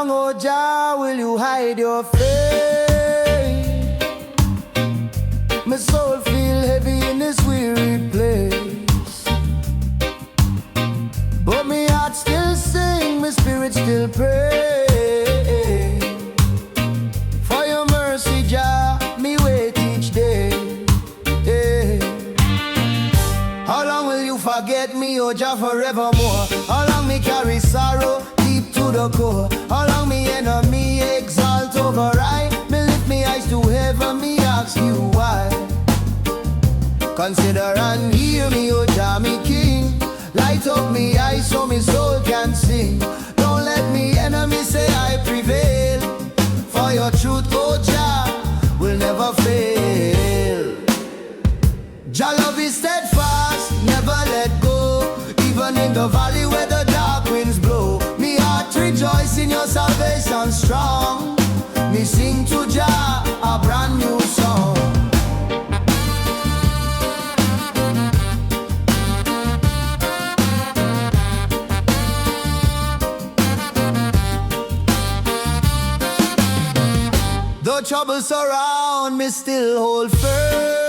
long, oh Jah, will you hide your face? My soul feel heavy in this weary place, but me heart still sing, my spirit still pray. For your mercy, Jah, me wait each day. How long will you forget me, oh Jah, forevermore? How long me carry sorrow deep to the core? How long me enemy exalt over I? Me lift me eyes to heaven, me ask you why. Consider and hear me, oh Jah, me King. Light up me eyes so me soul can sing. Don't let me enemy say I prevail. For your truth, oh Jah, will never fail. Jah love is steadfast, never let go. Even in the valley where the dark winds blow, me heart rejoice in your salvation strong. Me sing to Jah a brand new song. Though troubles surround, me still hold firm.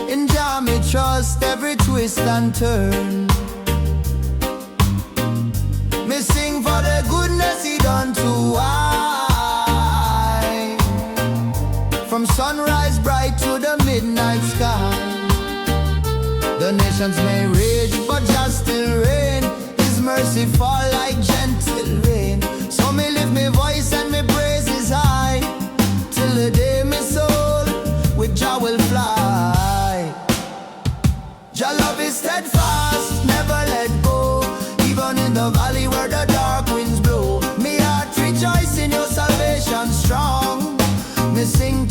In Jah me trust every twist and turn. Me sing for the goodness He done to I. From sunrise bright to the midnight sky. The nations may rage, but Jah still reign. His mercy fall like gentle rain. So me lift me voice and me praise His high, till the day me soul with Jah will fly. Jah love is steadfast, never let go. Even in the valley where the dark winds blow, me heart rejoice in your salvation strong. Me sing